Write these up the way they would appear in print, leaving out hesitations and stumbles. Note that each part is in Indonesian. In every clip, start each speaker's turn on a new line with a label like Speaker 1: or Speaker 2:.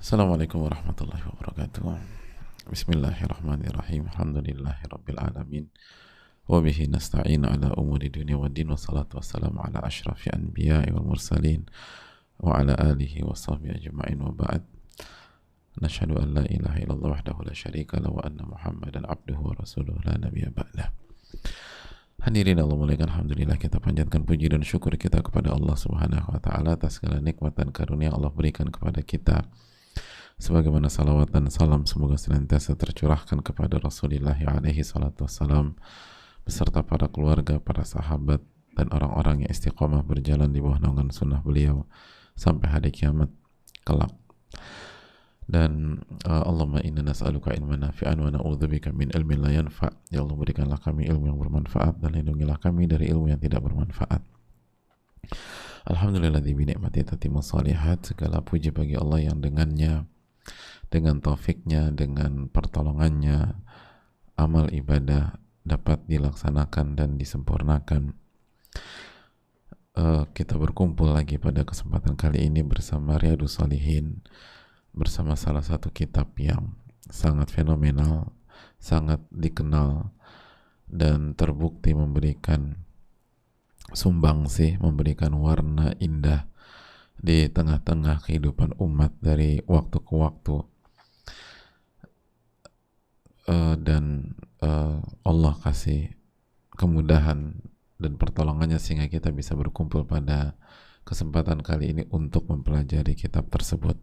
Speaker 1: Assalamualaikum warahmatullahi wabarakatuh. Bismillahirrahmanirrahim. Alhamdulillahirabbil alamin. Wa bihi nasta'in ala umuri dunya waddin, wassalatu wassalamu ala asyrafil anbiya'i wal mursalin wa ala alihi wa sahbihi ajma'in, wa ba'd. Nashhadu an la ilaha illallah wahdahu la syarika lahu wa anna Muhammadan abduhu wa rasuluhu la nabiyya ba'dah. Hadirin Allah muliakan, alhamdulillah kita panjatkan puji dan syukur kita kepada Allah Subhanahu wa taala atas segala nikmat dan karunia yang Allah berikan kepada kita. Sebagaimana salawat dan salam semoga senantiasa tercurahkan kepada Rasulullah alaihi salatu wassalam beserta para keluarga, para sahabat, dan orang-orang yang istiqomah berjalan di bawah naungan sunnah beliau sampai hari kiamat kelak. Dan Allahumma inna nas'aluka ilman nafi'an wa na'udzubika min ilmin la yanfa'. Ya Allah, berikanlah kami ilmu yang bermanfaat dan lindungilah kami dari ilmu yang tidak bermanfaat. Alhamdulilladzi bi ni'mati tatimmus shalihat. Segala puji bagi Allah yang dengannya, dengan taufiknya, dengan pertolongannya, amal ibadah dapat dilaksanakan dan disempurnakan. Kita berkumpul lagi pada kesempatan kali ini bersama Riyadhus Shalihin, bersama salah satu kitab yang sangat fenomenal, sangat dikenal, dan terbukti memberikan sumbangsih, memberikan warna indah di tengah-tengah kehidupan umat dari waktu ke waktu. Dan Allah kasih kemudahan dan pertolongannya sehingga kita bisa berkumpul pada kesempatan kali ini untuk mempelajari kitab tersebut,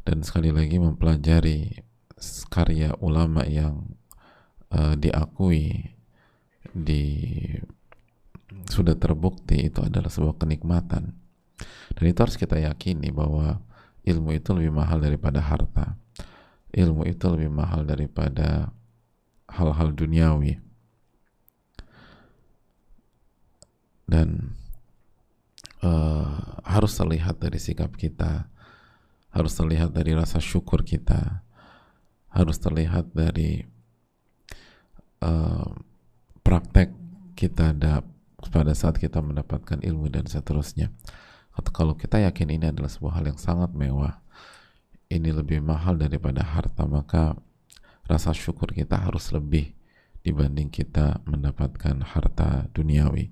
Speaker 1: dan sekali lagi mempelajari karya ulama yang diakui, sudah terbukti itu adalah sebuah kenikmatan. Dan itu harus kita yakini bahwa ilmu itu lebih mahal daripada harta. Ilmu itu lebih mahal daripada hal-hal duniawi. Dan harus terlihat dari sikap kita, harus terlihat dari rasa syukur kita, harus terlihat dari praktek kita pada saat kita mendapatkan ilmu dan seterusnya. Atau kalau kita yakin ini adalah sebuah hal yang sangat mewah, ini lebih mahal daripada harta, maka rasa syukur kita harus lebih dibanding kita mendapatkan harta duniawi.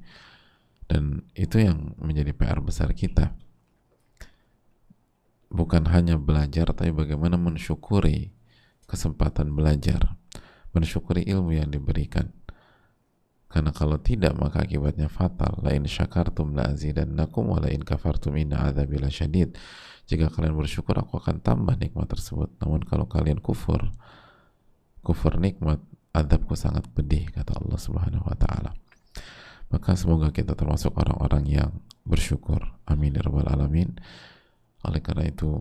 Speaker 1: Dan itu yang menjadi PR besar kita, bukan hanya belajar, tapi bagaimana mensyukuri kesempatan belajar, mensyukuri ilmu yang diberikan. Karena kalau tidak, maka akibatnya fatal. La in syakartum la azidannakum wa la in kafartum inna adzabi lasyadid. Jika kalian bersyukur, aku akan tambah nikmat tersebut. Namun kalau kalian kufur nikmat, azabku sangat pedih, kata Allah Subhanahu wa taala. Maka semoga kita termasuk orang-orang yang bersyukur. Amin ya rabbal alamin. Oleh karena itu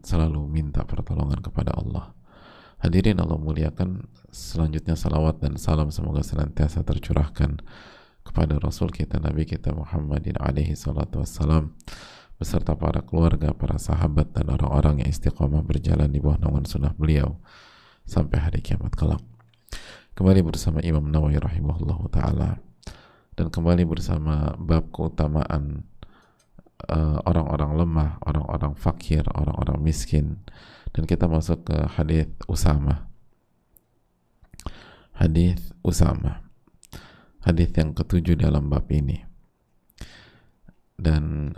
Speaker 1: selalu minta pertolongan kepada Allah. Hadirin Allah muliakan, selanjutnya salawat dan salam semoga senantiasa tercurahkan kepada Rasul kita, Nabi kita Muhammadin alaihi salatu wassalam beserta para keluarga, para sahabat, dan orang-orang yang istiqomah berjalan di bawah naungan sunnah beliau sampai hari kiamat kelak. Kembali bersama Imam Nawawi rahimahullahu ta'ala, dan kembali bersama bab keutamaan orang-orang lemah, orang-orang fakir, orang-orang miskin. Dan kita masuk ke hadis Usama. Hadis Usama, hadis yang ketujuh dalam bab ini. Dan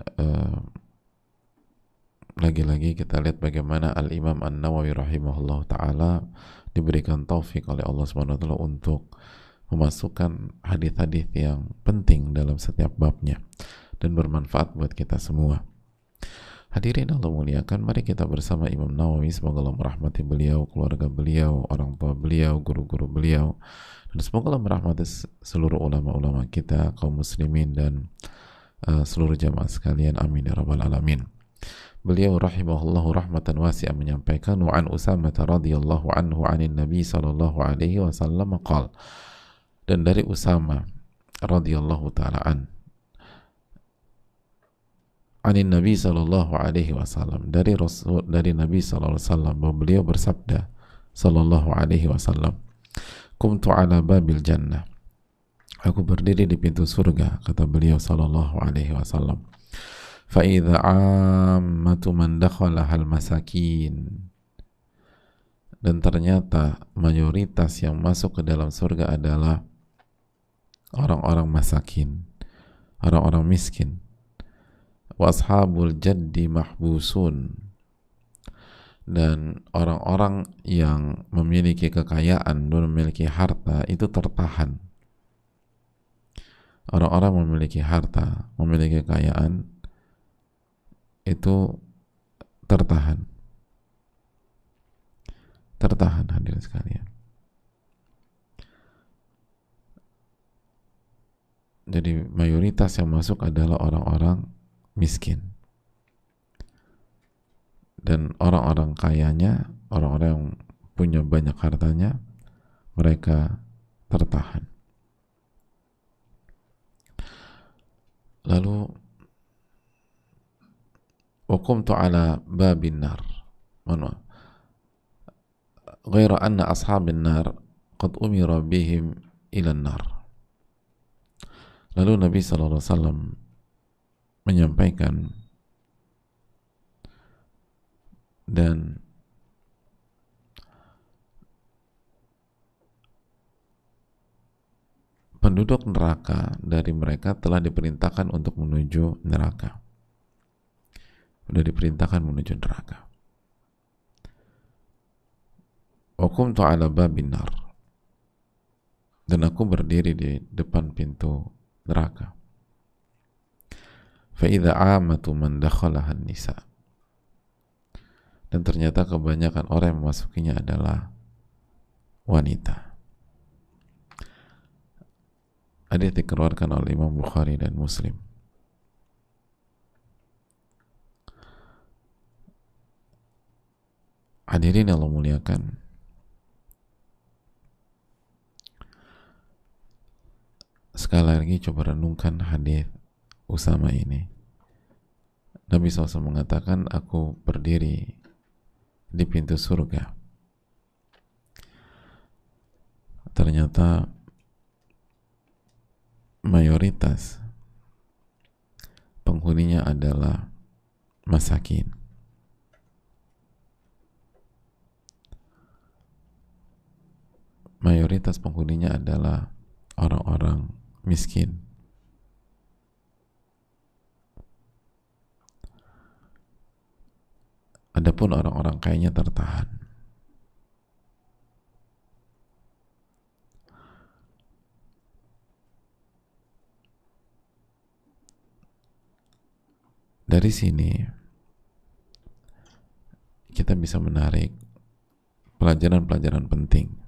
Speaker 1: lagi-lagi kita lihat bagaimana Al-Imam An-Nawawi rahimahullah ta'ala diberikan taufik oleh Allah SWT untuk memasukkan hadis-hadis yang penting dalam setiap babnya dan bermanfaat buat kita semua. Hadirin Allah muliakan, mari kita bersama Imam Nawawi, semoga Allah merahmati beliau, keluarga beliau, orang tua beliau, guru-guru beliau, dan semoga Allah merahmati seluruh ulama-ulama kita, kaum muslimin, dan seluruh jamaah sekalian. Amin ya rabbal alamin. Beliau rahimahullahu rahmatan wasi'ah menyampaikan, wa an Usamah radhiyallahu anhu anin Nabi sallallahu alaihi wasallam qala, dan dari Usamah radhiyallahu ta'ala anin Nabi sallallahu alaihi wasallam, dari Nabi sallallahu alaihi wasallam, bahwa beliau bersabda sallallahu alaihi wasallam, kumtu ala babil jannah, aku berdiri di pintu surga, kata beliau sallallahu alaihi wasallam, فَإِذَا عَامَّةُ مَنْ دَخَلَهَا الْمَسَاكِينَ, dan ternyata mayoritas yang masuk ke dalam surga adalah orang-orang masakin, orang-orang miskin. Wa ashabul jaddi mahbusun, dan orang-orang yang memiliki kekayaan dan memiliki harta itu tertahan. Orang-orang memiliki harta, memiliki kekayaan itu tertahan. Tertahan, hadirin sekalian. Jadi mayoritas yang masuk adalah orang-orang miskin. Dan orang-orang kayanya, orang-orang yang punya banyak hartanya, mereka tertahan. Lalu وقمت على باب النار غير أن أصحاب النار قد أمر بهم إلى النار. Lalu Nabi SAW menyampaikan, dan penduduk neraka dari mereka telah diperintahkan untuk menuju neraka. Sudah diperintahkan menuju neraka. Wa qumtu ala babin nar, dan aku berdiri di depan pintu neraka. Fa idza amatu man dakhalaha nisa, dan ternyata kebanyakan orang yang memasukinya adalah wanita. Hadis dikeluarkan oleh Imam Bukhari dan Muslim. Hadirin Allah muliakan, sekali lagi coba renungkan hadis Usama ini. Nabi SAW mengatakan, aku berdiri di pintu surga. Ternyata mayoritas penghuninya adalah masakin. Mayoritas penghuninya adalah orang-orang miskin. Adapun orang-orang kayanya tertahan. Dari sini kita bisa menarik pelajaran-pelajaran penting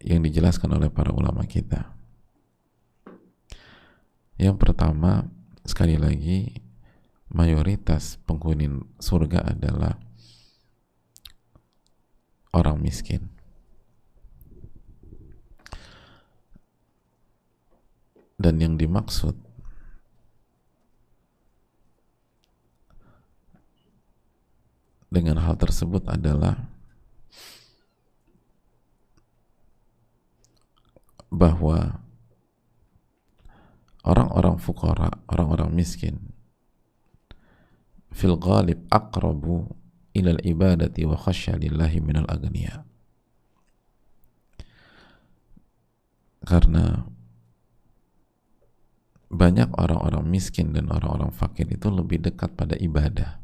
Speaker 1: yang dijelaskan oleh para ulama kita. Yang pertama, sekali lagi, mayoritas penghuni surga adalah orang miskin. Dan yang dimaksud dengan hal tersebut adalah bahwa orang-orang fuqara, orang-orang miskin, fil ghalib aqrabu ilal ibadati wa khasya lillahi minal agniya. Karena banyak orang-orang miskin dan orang-orang fakir itu lebih dekat pada ibadah,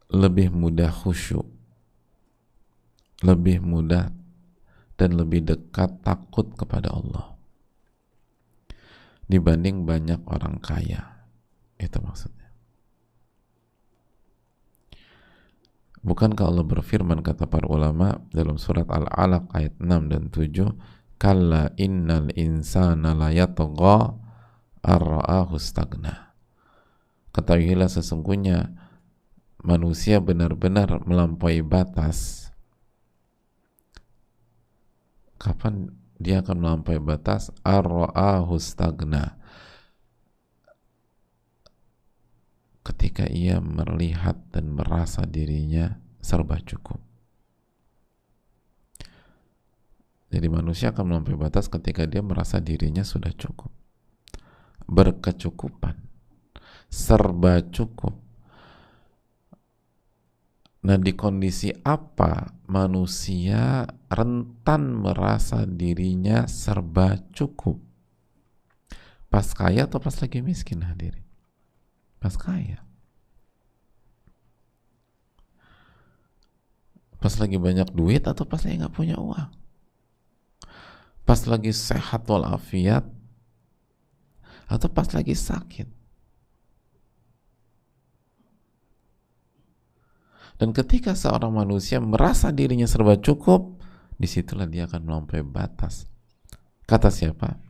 Speaker 1: lebih mudah khusyuk, lebih mudah dan lebih dekat takut kepada Allah dibanding banyak orang kaya. Itu maksudnya. Bukankah Allah berfirman, kata para ulama dalam surat Al-Alaq ayat 6 dan 7, kalla innal insana la yatgha ar-ra'ahu stagna. Ketahuilah sesungguhnya manusia benar-benar melampaui batas. Kapan dia akan melampaui batas? Ar-ra'ahu stagna, ketika ia melihat dan merasa dirinya serba cukup. Jadi manusia akan melampaui batas ketika dia merasa dirinya sudah cukup. berkecukupan, serba cukup. Nah, di kondisi apa manusia rentan merasa dirinya serba cukup? Pas kaya atau pas lagi miskin, hadirin? Pas kaya. Pas lagi banyak duit atau pas lagi nggak punya uang? Pas lagi sehat walafiat atau pas lagi sakit? Dan ketika seorang manusia merasa dirinya serba cukup, disitulah dia akan melampaui batas. Kata siapa?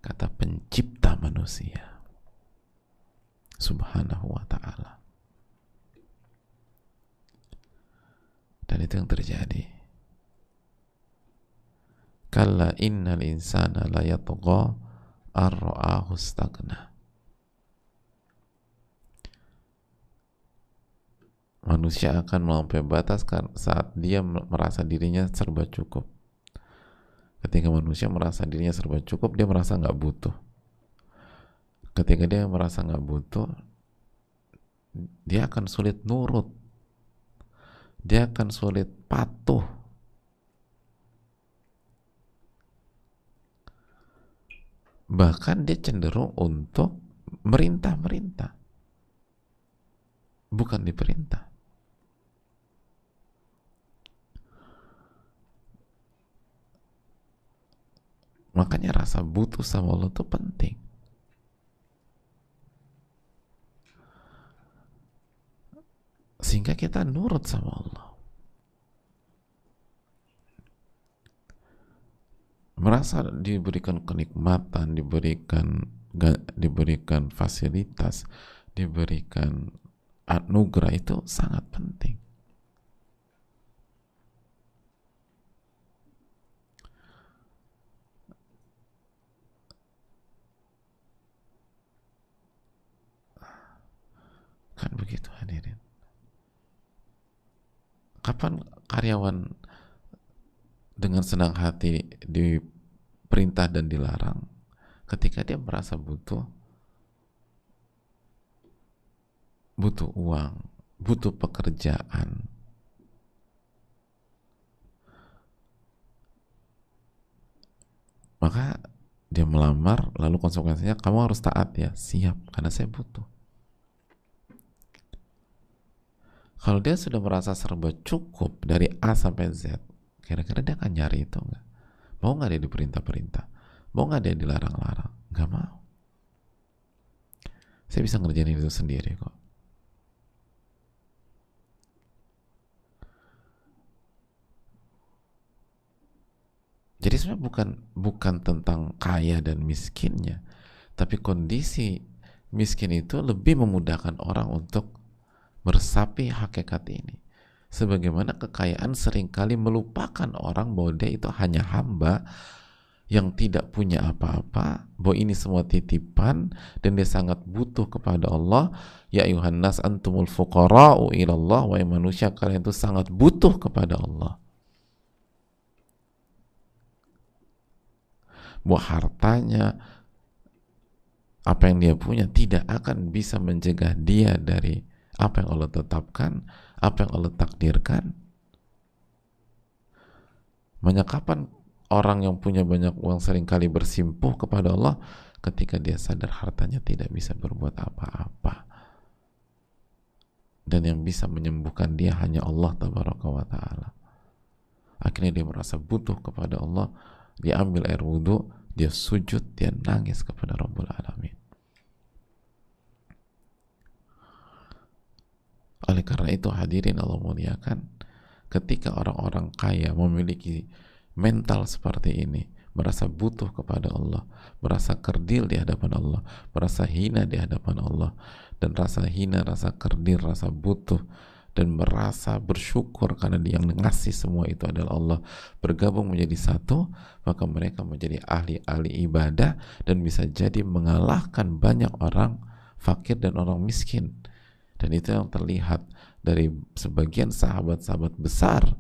Speaker 1: Kata pencipta manusia, subhanahu wa ta'ala. Dan itu yang terjadi. Kalla innal insana la yatgha ar-ra'ahu istaghna. Manusia akan melampaui batas saat dia merasa dirinya serba cukup. Ketika manusia merasa dirinya serba cukup, dia merasa nggak butuh. Ketika dia merasa nggak butuh, dia akan sulit nurut, dia akan sulit patuh. Bahkan dia cenderung untuk merintah-merintah, bukan diperintah. Makanya rasa butuh sama Allah itu penting. Sehingga kita nurut sama Allah. Merasa diberikan kenikmatan, diberikan fasilitas, diberikan anugerah, itu sangat penting. Kan begitu, hadirin. Kapan karyawan dengan senang hati diperintah dan dilarang? Ketika dia merasa butuh uang, butuh pekerjaan. Maka dia melamar, lalu konsekuensinya kamu harus taat ya. Siap, karena saya butuh. Kalau dia sudah merasa serba cukup dari A sampai Z, kira-kira dia akan nyari itu nggak? Mau nggak dia diperintah-perintah? Mau nggak dia dilarang-larang? Nggak mau. Saya bisa ngerjain itu sendiri kok. Jadi sebenarnya bukan tentang kaya dan miskinnya, tapi kondisi miskin itu lebih memudahkan orang untuk meresapi hakikat ini. Sebagaimana kekayaan seringkali melupakan orang bahwa dia itu hanya hamba yang tidak punya apa-apa, bahwa ini semua titipan dan dia sangat butuh kepada Allah. Ya ayuhan nas antumul fuqara'u ilallah, wahai manusia kalian itu sangat butuh kepada Allah. Bahwa hartanya, apa yang dia punya tidak akan bisa mencegah dia dari apa yang Allah tetapkan, apa yang Allah takdirkan. Makanya kapan orang yang punya banyak uang seringkali bersimpuh kepada Allah? Ketika dia sadar hartanya tidak bisa berbuat apa-apa, dan yang bisa menyembuhkan dia hanya Allah tabaraka wa ta'ala. Akhirnya dia merasa butuh kepada Allah, dia ambil air wudhu, dia sujud, dia nangis kepada Rabbul Alamin. Oleh karena itu, hadirin Allah muliakan, ketika orang-orang kaya memiliki mental seperti ini, merasa butuh kepada Allah, merasa kerdil di hadapan Allah, merasa hina di hadapan Allah, dan rasa hina, rasa kerdil, rasa butuh, dan merasa bersyukur karena yang ngasih semua itu adalah Allah, bergabung menjadi satu, maka mereka menjadi ahli-ahli ibadah dan bisa jadi mengalahkan banyak orang fakir dan orang miskin. Dan itu yang terlihat dari sebagian sahabat-sahabat besar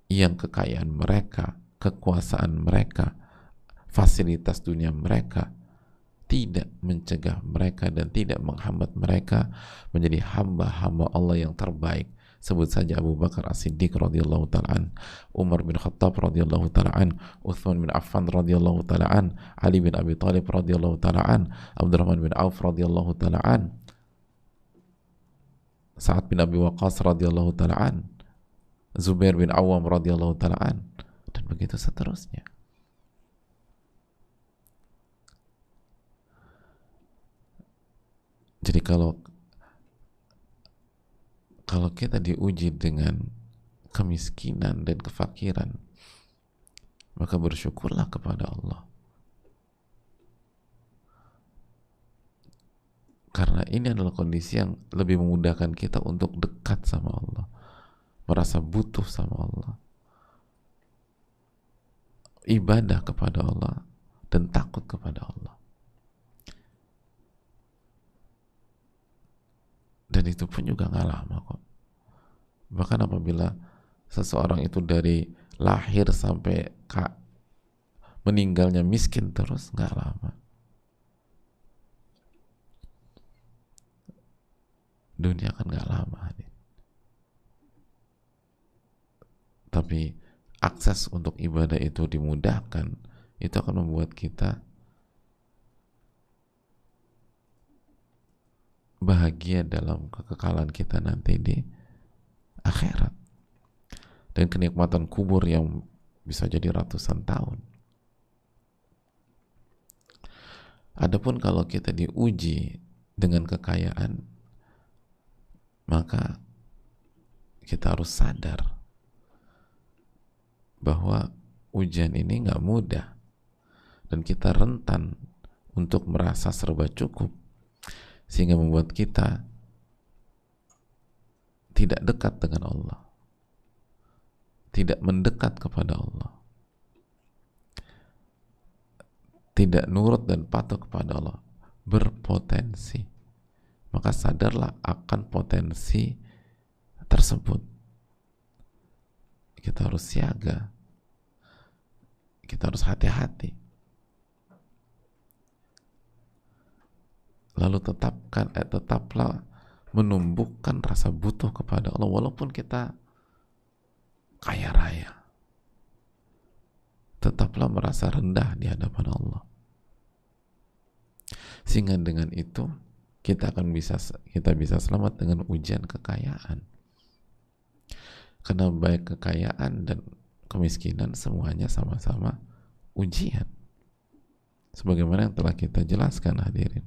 Speaker 1: yang kekayaan mereka, kekuasaan mereka, fasilitas dunia mereka tidak mencegah mereka dan tidak menghambat mereka menjadi hamba-hamba Allah yang terbaik. Sebut saja Abu Bakar As-Siddiq radhiyallahu ta'ala an, Umar bin Khattab radhiyallahu ta'ala an, Uthman bin Affan radhiyallahu ta'ala an, Ali bin Abi Thalib radhiyallahu ta'ala an, Abdurrahman bin Auf radhiyallahu ta'ala an, Sa'ad bin Abi Waqqas radhiyallahu ta'ala an, Zubair bin Awam radhiyallahu ta'ala an, dan begitu seterusnya. Jadi kalau kita diuji dengan kemiskinan dan kefakiran, maka bersyukurlah kepada Allah. Karena ini adalah kondisi yang lebih memudahkan kita untuk dekat sama Allah, merasa butuh sama Allah, ibadah kepada Allah, dan takut kepada Allah. Dan itu pun juga gak lama kok. Bahkan apabila seseorang itu dari lahir sampai meninggalnya miskin terus, gak lama. Dunia kan gak lama. Tapi akses untuk ibadah itu dimudahkan, itu akan membuat kita bahagia dalam kekekalan kita nanti di akhirat, dan kenikmatan kubur yang bisa jadi ratusan tahun. Adapun kalau kita diuji dengan kekayaan, maka kita harus sadar bahwa ujian ini gak mudah, dan kita rentan untuk merasa serba cukup, sehingga membuat kita tidak dekat dengan Allah, tidak mendekat kepada Allah, tidak nurut dan patuh kepada Allah, berpotensi. Maka sadarlah akan potensi tersebut. Kita harus siaga, kita harus hati-hati. Lalu tetaplah menumbuhkan rasa butuh kepada Allah walaupun kita kaya raya. Tetaplah merasa rendah di hadapan Allah. Sehingga dengan itu kita bisa selamat dengan ujian kekayaan. Karena baik kekayaan dan kemiskinan semuanya sama-sama ujian. Sebagaimana yang telah kita jelaskan, hadirin.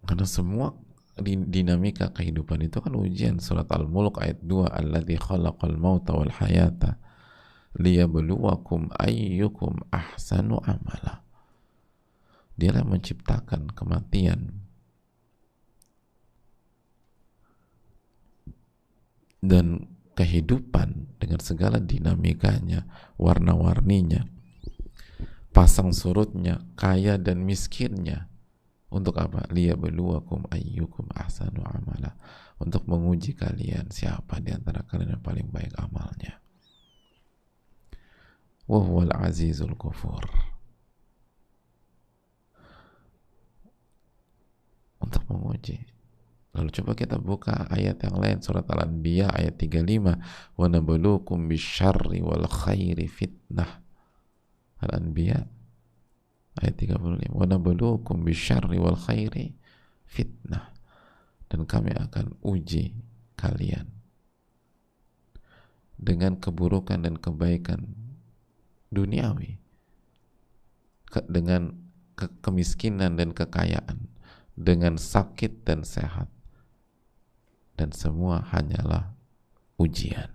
Speaker 1: Karena semua dinamika kehidupan itu kan ujian. Surat Al-Mulk ayat 2, alladzi khalaqal mauta wal hayata liyabluwakum ayyukum ahsanu amala. Dialah yang menciptakan kematian dan kehidupan dengan segala dinamikanya, warna-warninya, pasang surutnya, kaya dan miskinnya. Untuk apa? Liyabluwakum ayyukum ahsanu amala. Untuk menguji kalian siapa di antara kalian yang paling baik amalnya. Wa huwal azizul ghafur. Untuk menguji. Lalu coba kita buka ayat yang lain, surat Al-Anbiya ayat 35, wa nabluukum bisyarri wal khairi fitnah. Al-Anbiya ayat 35, wa nabluukum bisyarri wal khairi fitnah. Dan kami akan uji kalian dengan keburukan dan kebaikan duniawi, dengan kemiskinan dan kekayaan, dengan sakit dan sehat, dan semua hanyalah ujian.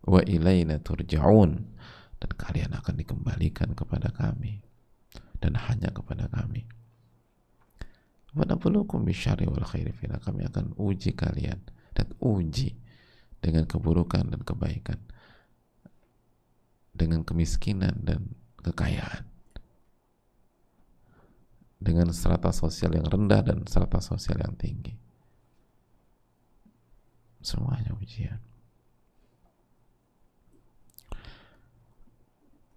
Speaker 1: Wa ilaina turja'un, dan kalian akan dikembalikan kepada kami, dan hanya kepada kami. Wa nabluukum bisyarri wal khairi fitnah. Kami akan uji kalian, dan uji dengan keburukan dan kebaikan, dengan kemiskinan dan kekayaan, dengan strata sosial yang rendah dan strata sosial yang tinggi. Semuanya ujian.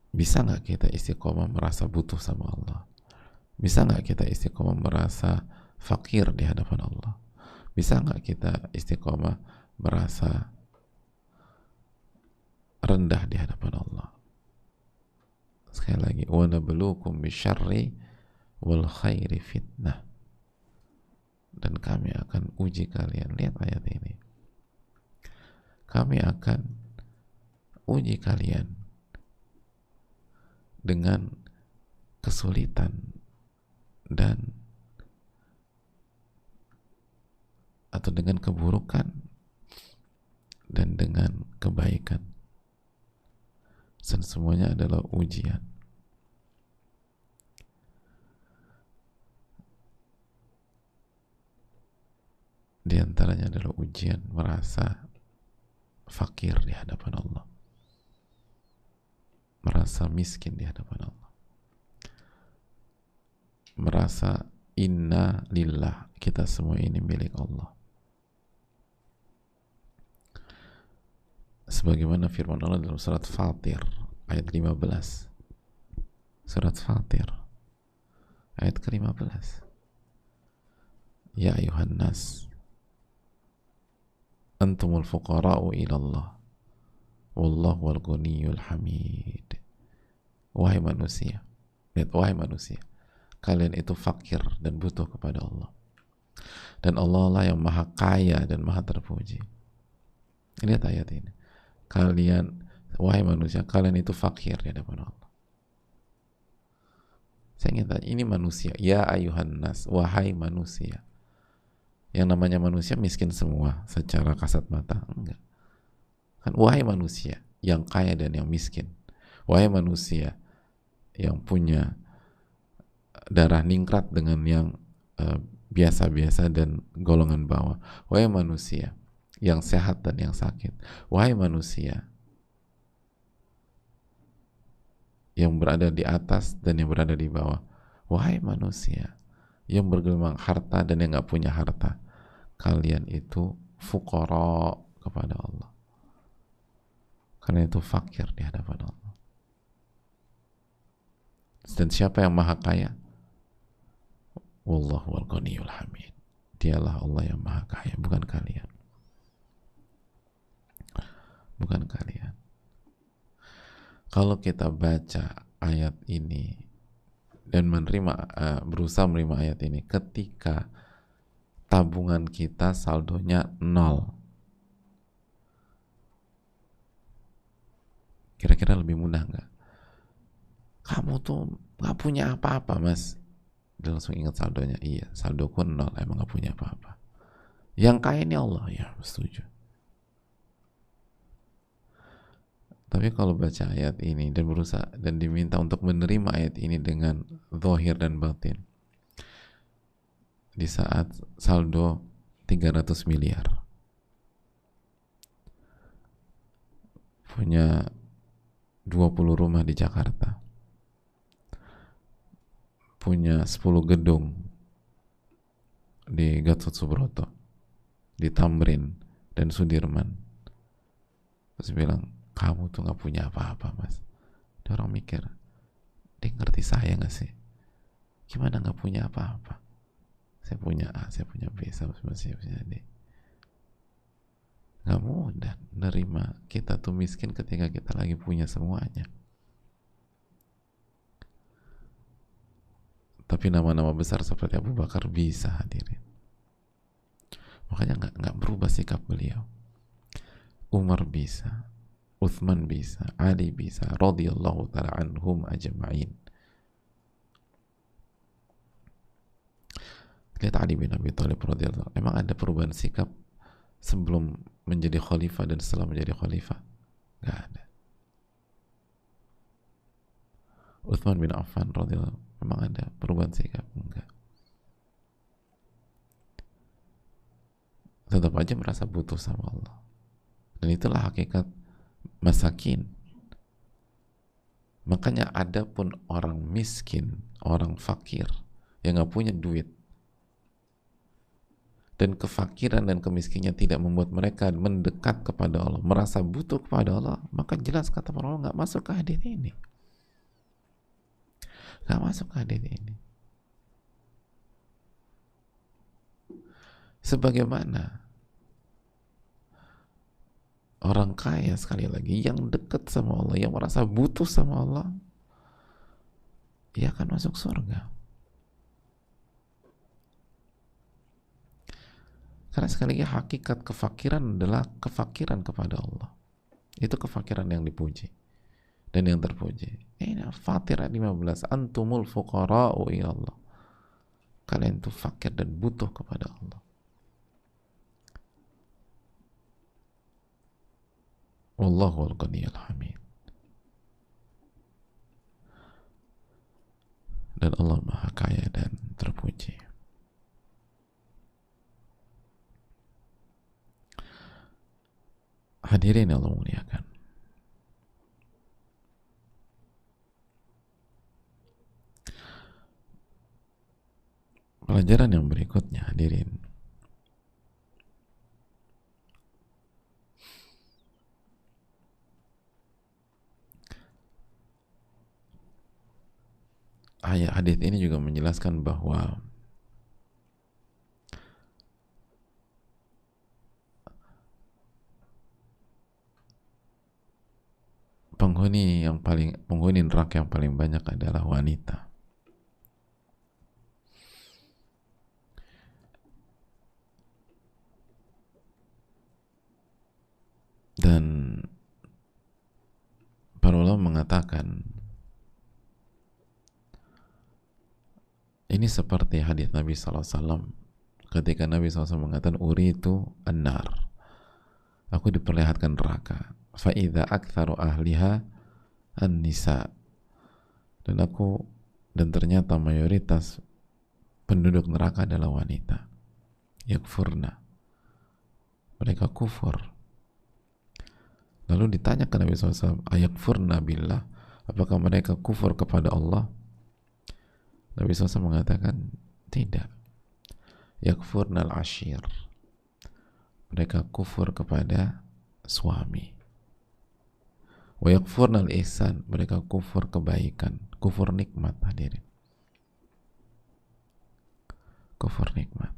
Speaker 1: Bisa nggak kita istiqomah merasa butuh sama Allah? Bisa nggak kita istiqomah merasa fakir di hadapan Allah? Bisa nggak kita istiqomah merasa rendah di hadapan Allah? Sekali lagi, wa nabluukum bisyarri wal khairi fitnah. Dan kami akan uji kalian. Lihat ayat ini. Kami akan uji kalian dengan kesulitan dan atau dengan keburukan dan dengan kebaikan. Dan semuanya adalah ujian. Di antaranya adalah ujian merasa fakir di hadapan Allah, merasa miskin di hadapan Allah, merasa inna lillah, kita semua ini milik Allah. Sebagaimana firman Allah dalam surat Fatir ayat 15. Surat Fatir ayat ke-15. Ya ayuhan nas antumul fuqara'u ilallah wallahu wal ghaniyyul hamid. Wahai manusia, lihat, wahai manusia, kalian itu fakir dan butuh kepada Allah, dan Allah lah yang maha kaya dan maha terpuji. Lihat ayat ini. Kalian, wahai manusia, kalian itu fakir di hadapan Allah. Saya ingin tanya, ini manusia, ya ayuhan nas, wahai manusia. Yang namanya manusia miskin semua secara kasat mata? Enggak. Kan wahai manusia yang kaya dan yang miskin. Wahai manusia yang punya darah ningrat dengan yang biasa-biasa dan golongan bawah. Wahai manusia yang sehat dan yang sakit. Wahai manusia yang berada di atas dan yang berada di bawah. Wahai manusia yang bergelimang harta dan yang gak punya harta. Kalian itu fuqara kepada Allah. Kalian itu fakir di hadapan Allah. Dan siapa yang maha kaya? Wallahu wal ghaniyyul hamid. Dialah Allah yang maha kaya, bukan kalian. Bukan kalian. Kalau kita baca ayat ini dan berusaha menerima ayat ini ketika tabungan kita saldonya 0, kira-kira lebih mudah nggak? Kamu tuh nggak punya apa-apa, mas. Dia langsung ingat saldonya. Iya, saldoku 0, emang nggak punya apa-apa. Yang kaya ini Allah, ya setuju. Tapi kalau baca ayat ini dan berusaha dan diminta untuk menerima ayat ini dengan zahir dan batin, di saat saldo 300 miliar, punya 20 rumah di Jakarta, punya 10 gedung di Gatot Subroto, di Tamrin dan Sudirman, terus bilang, kamu tuh gak punya apa-apa, mas. Dia orang mikir, dia ngerti saya gak sih? Gimana gak punya apa-apa? Saya punya A, saya punya B, saya punya D. Gak mudah nerima kita tuh miskin ketika kita lagi punya semuanya. Tapi nama-nama besar seperti Abu Bakar bisa hadirin. Makanya nggak berubah sikap beliau. Umar bisa, Uthman bisa, Ali bisa, radhiyallahu ta'ala anhum ajma'in. Lihat Ali bin Abi Thalib radhiyallahu. Emang ada perubahan sikap sebelum menjadi khalifah dan setelah menjadi khalifah? Nggak ada. Uthman bin Affan radhiyallahu, memang ada perubahan sikap? Enggak. Tetap aja merasa butuh sama Allah. Dan itulah hakikat masakin. Makanya ada pun orang miskin, orang fakir yang gak punya duit, Dan kefakiran dan kemiskinan tidak membuat mereka mendekat kepada Allah, merasa butuh kepada Allah, maka jelas kata para ulama nggak masuk ke hadis ini. Nggak masuk ke hadis ini. Sebagaimana orang kaya, sekali lagi, yang dekat sama Allah, yang merasa butuh sama Allah, dia akan masuk surga. Karena sekali lagi hakikat kefakiran adalah kefakiran kepada Allah. Itu kefakiran yang dipuji dan yang terpuji. Ini Fatir 15, antumul fuqara'u ila Allah. Kalian itu fakir dan butuh kepada Allah. Wallahu al-ghaniyyul hamid. Dan Allah Maha Kaya dan terpuji. Hadirin Allah muliakan. Pelajaran yang berikutnya, hadirin. Ayat hadis ini juga menjelaskan bahwa penghuni neraka yang paling banyak adalah wanita. Dan para ulama mengatakan ini seperti hadis Nabi SAW ketika Nabi SAW mengatakan uritu an-nar, aku diperlihatkan neraka, fa idza aktsaru ahliha an-nisa, dan ternyata mayoritas penduduk neraka adalah wanita. Yakfurna, mereka kufur. Lalu ditanya ke Nabi SAW, ayakfurna billah, apakah mereka kufur kepada Allah? Nabi SAW mengatakan tidak. Yakfurna al-ashir, mereka kufur kepada suami. Wa yakfurna al-ihsan, mereka kufur kebaikan, kufur nikmat, hadirin, kufur nikmat.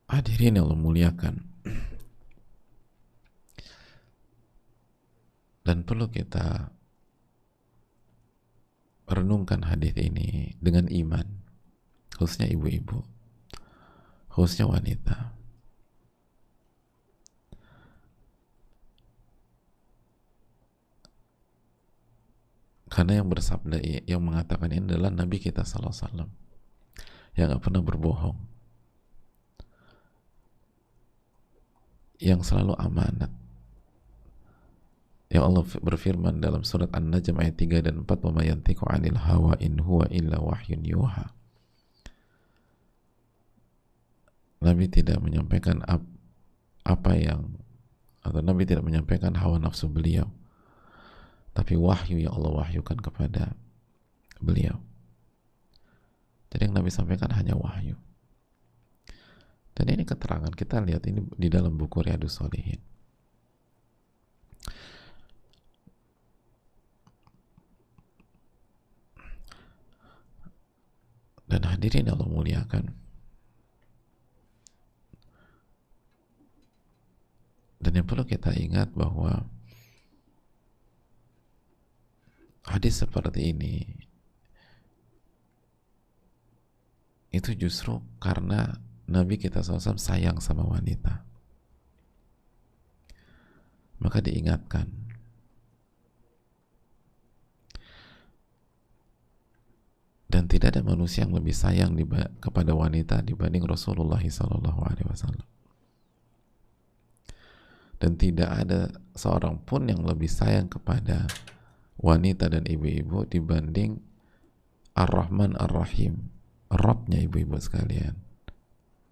Speaker 1: Hadirin yang Allah muliakan, dan perlu kita renungkan hadis ini dengan iman, khususnya ibu-ibu, khususnya wanita. Karena yang bersabda, yang mengatakan ini adalah Nabi kita sallallahu alaihi wasallam, yang gak pernah berbohong, yang selalu amanat. Yang Allah berfirman dalam surat An-Najm ayat 3 dan 4, "Wa ma yantiqu 'anil hawa in huwa illa wahyun yuha." Nabi tidak menyampaikan Nabi tidak menyampaikan hawa nafsu beliau, tapi wahyu yang Allah wahyukan kepada beliau. Jadi yang Nabi sampaikan hanya wahyu. Dan ini keterangan, kita lihat ini di dalam buku Riyadhus Shalihin. Dan hadirin Allah muliakan, dan yang perlu kita ingat bahwa hadis seperti ini itu justru karena Nabi kita SAW sayang sama wanita, maka diingatkan. Dan tidak ada manusia yang lebih sayang kepada wanita dibanding Rasulullah SAW. Dan tidak ada seorang pun yang lebih sayang kepada wanita dan ibu-ibu dibanding Ar-Rahman Ar-Rahim, Rabbnya ibu-ibu sekalian,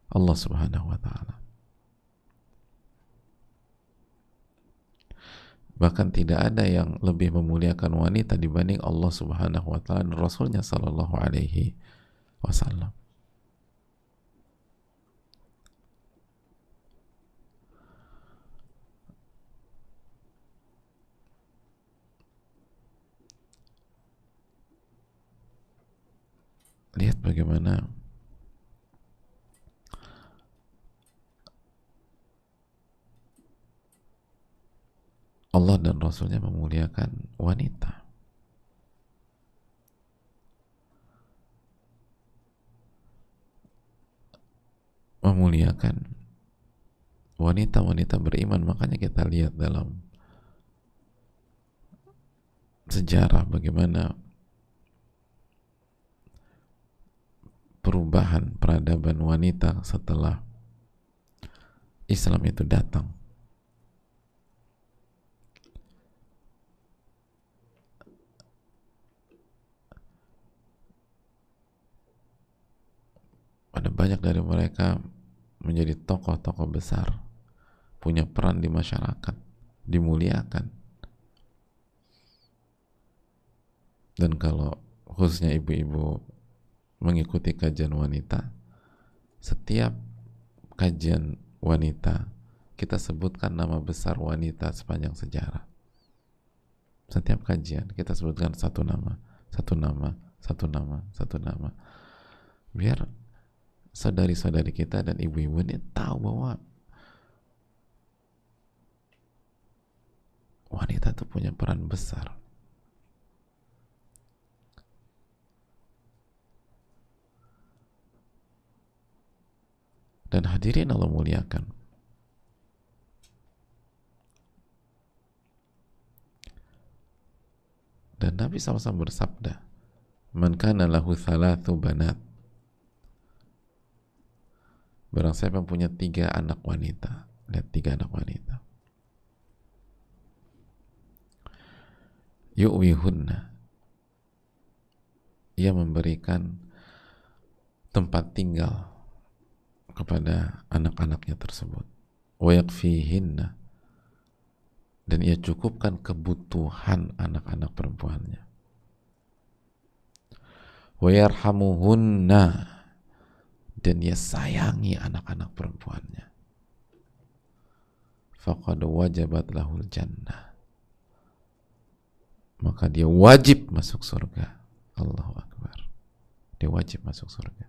Speaker 1: Allah Subhanahu wa Ta'ala. Bahkan tidak ada yang lebih memuliakan wanita dibanding Allah Subhanahu wa taala dan Rasulnya sallallahu alaihi wasallam. Lihat bagaimana Allah dan Rasulnya memuliakan wanita. Memuliakan wanita-wanita beriman. Makanya kita lihat dalam sejarah bagaimana perubahan peradaban wanita setelah Islam itu datang. Ada banyak dari mereka menjadi tokoh-tokoh besar, punya peran di masyarakat, dimuliakan. Dan kalau khususnya ibu-ibu mengikuti kajian wanita, setiap kajian wanita kita sebutkan nama besar wanita sepanjang sejarah. Setiap kajian kita sebutkan satu nama, satu nama, satu nama, satu nama, biar saudari-saudari kita dan ibu-ibu ini tahu bahwa wanita itu punya peran besar. Dan hadirin Allah muliakan, dan Nabi SAW bersabda, man kana lahu thalathu banat, barang siapa yang punya 3 anak wanita. Lihat, 3 anak wanita. Yu'wihunna, ia memberikan tempat tinggal kepada anak-anaknya tersebut. Wa yakfihinna, dan ia cukupkan kebutuhan anak-anak perempuannya. Wa yarhamuhunna, dan ia sayangi anak-anak perempuannya. Faqad wajabat lahul jannah, maka dia wajib masuk surga. Allahu Akbar. Dia wajib masuk surga.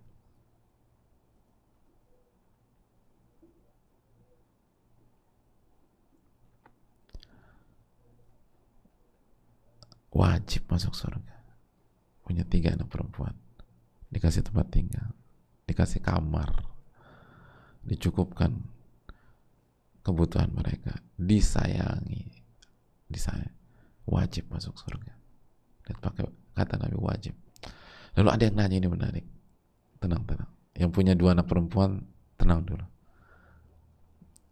Speaker 1: Wajib masuk surga. Punya 3 anak perempuan, dikasih tempat tinggal, dikasih kamar, dicukupkan kebutuhan mereka, disayangi, wajib masuk surga. Dan pakai kata Nabi, wajib. Lalu ada yang nanya, ini menarik. Tenang. Yang punya 2 anak perempuan, tenang dulu.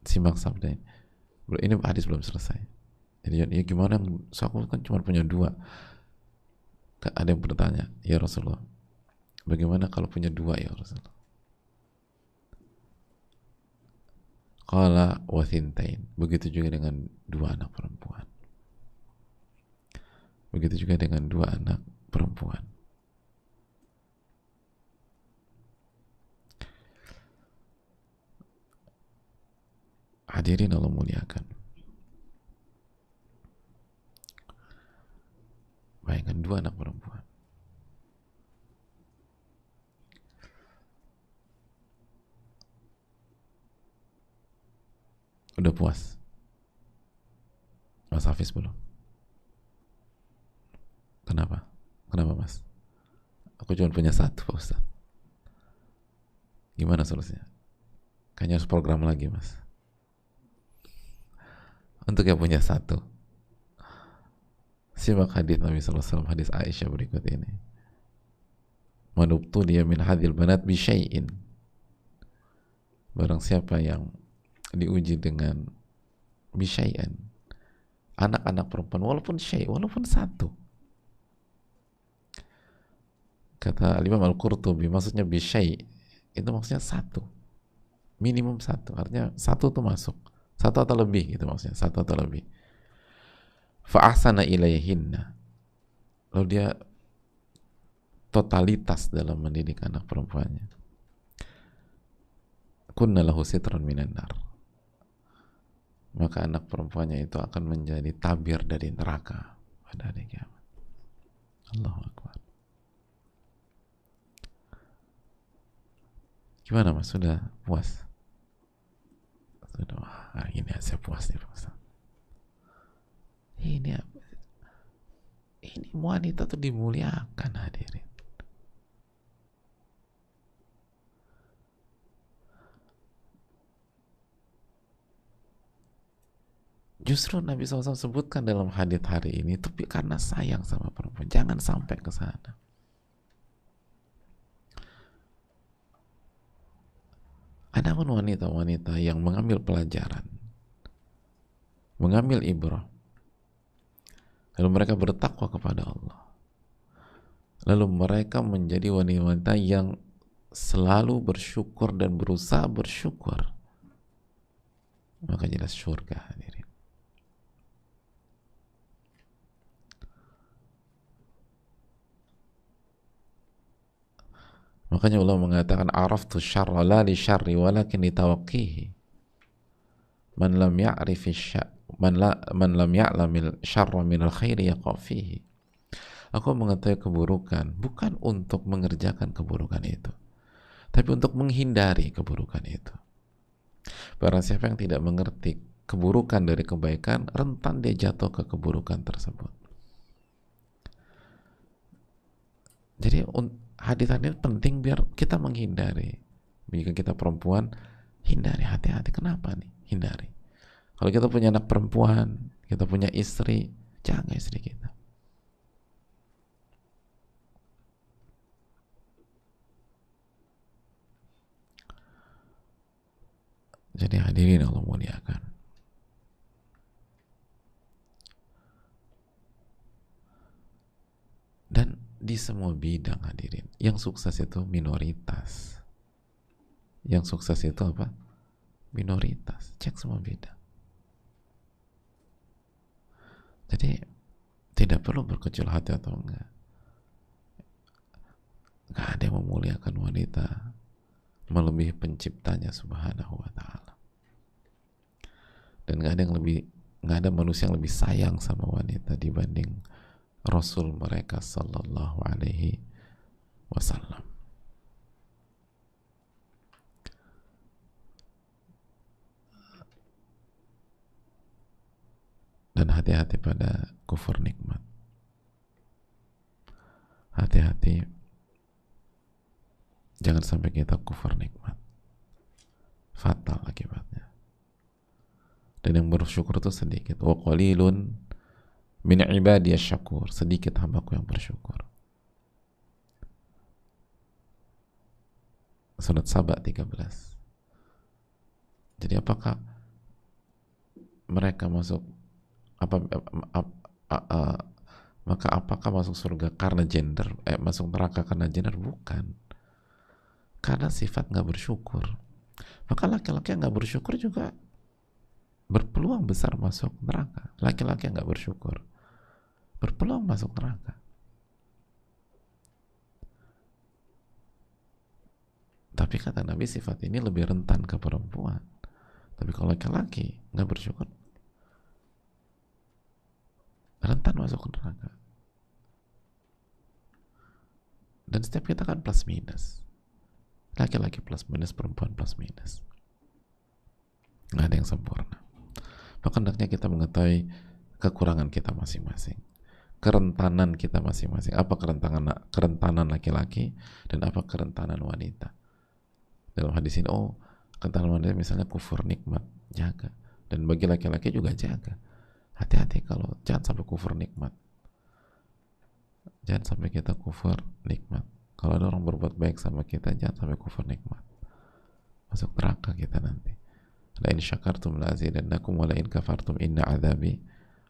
Speaker 1: Simak sabda ini. Ini hadis belum selesai. Jadi ya gimana, aku kan cuma punya 2. Ada yang bertanya, ya Rasulullah, bagaimana kalau punya 2 ya Rasulullah? Qala wa thintain, begitu juga dengan 2 anak perempuan. Begitu juga dengan 2 anak perempuan. Hadirin Allah muliakan. Bayangkan 2 anak perempuan. Udah puas? Mas Hafiz belum? Kenapa? Kenapa Mas? Aku cuma punya 1 Pak Ustaz. Gimana solusinya? Kayaknya harus program lagi Mas. Untuk yang punya 1, simak hadis Nabi SAW, hadis Aisyah berikut ini. Manubtuliya min hadhil banat bi syai'in, barang siapa yang diuji dengan bi syai'an, anak-anak perempuan, walaupun syai', walaupun 1. Kata Imam Al-Qurtubi, maksudnya bi syai' itu maksudnya 1, minimum 1, artinya 1 tuh masuk, 1 atau lebih gitu maksudnya, 1 atau lebih. Fa'ahsana ilayhinna, lalu dia totalitas dalam mendidik anak perempuannya. Kunna lahu sitran minan nar, maka anak perempuannya itu akan menjadi tabir dari neraka pada hari kiamat. Allahu Akbar. Gimana Mas? Sudah puas? Sudah. Wah, ini saya puas nih Pak. Ini wanita tuh dimuliakan hadirin. Justru Nabi SAW sebutkan dalam hadits hari ini itu karena sayang sama perempuan. Jangan sampai ke sana. Adapun wanita-wanita yang mengambil pelajaran, mengambil ibrah, lalu mereka bertakwa kepada Allah, lalu mereka menjadi wanita-wanita yang selalu bersyukur dan berusaha bersyukur, maka jelas surga hadirin. Makanya Allah mengatakan araftu syarra la li syarri walakin litawaqqihi. Man lam ya'rifi man lam ya'lamil syarra minal khairi yaqa fihi. Aku mengetahui keburukan bukan untuk mengerjakan keburukan itu, tapi untuk menghindari keburukan itu. Barang siapa yang tidak mengerti keburukan dari kebaikan, rentan dia jatuh ke keburukan tersebut. Jadi hadis ini penting biar kita menghindari. Jika kita perempuan, hindari, hati-hati. Kenapa nih? Hindari. Kalau kita punya anak perempuan, kita punya istri, jaga istri kita. Jadi hadirin Allah muliakan. Dan di semua bidang hadirin, yang sukses itu minoritas. Yang sukses itu apa? Minoritas. Cek semua bidang. Jadi tidak perlu berkecil hati atau enggak. Enggak ada yang memuliakan wanita melebihi penciptanya subhanahu wa ta'ala. Dan enggak ada manusia yang lebih sayang sama wanita dibanding Rasul mereka sallallahu alaihi wasallam. Dan hati-hati pada kufur nikmat. Hati-hati jangan sampai kita kufur nikmat. Fatal akibatnya. Dan yang bersyukur itu sedikit. Wa qalilun min ibadiyas syakur, sedikit hambaku yang bersyukur. Surat Saba 13. Jadi apakah mereka masuk maka apakah masuk surga karena gender, masuk neraka karena gender? Bukan, karena sifat nggak bersyukur. Maka laki-laki yang nggak bersyukur juga berpeluang besar masuk neraka. Laki-laki yang nggak bersyukur berpeluang masuk neraka. Tapi kata Nabi sifat ini lebih rentan ke perempuan. Tapi kalau laki-laki nggak bersyukur, rentan masuk neraka. Dan setiap kita kan plus minus. Laki-laki plus minus, perempuan plus minus. Nggak ada yang sempurna. Maka hendaknya kita mengetahui kekurangan kita masing-masing, kerentanan kita masing-masing. Apa kerentanan laki-laki dan apa kerentanan wanita. Dalam hadis ini, kerentanan wanita misalnya kufur nikmat, jaga. Dan bagi laki-laki juga jaga. Hati-hati kalau jangan sampai kufur nikmat. Jangan sampai kita kufur nikmat. Kalau ada orang berbuat baik sama kita, jangan sampai kufur nikmat. Masuk neraka kita nanti. La in syakartum la azidannakum wa la in kafartum inna adzabi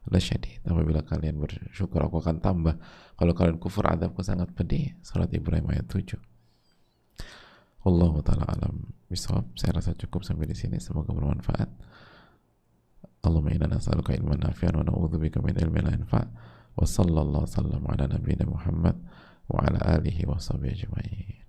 Speaker 1: lasyadid. Apabila kalian bersyukur aku akan tambah, kalau kalian kufur azabku sangat pedih. Surat Ibrahim ayat 7. Wallahu ta'ala alam bisawab. Saya rasa cukup sampai di sini, semoga bermanfaat. Allahumma inna nas'aluka ilman nafi'an wa na'udzubika min ilmin la yanfa'. Wa sallallahu sallam ala nabiyyina Muhammad wa ala alihi wa sahbihi ajma'in.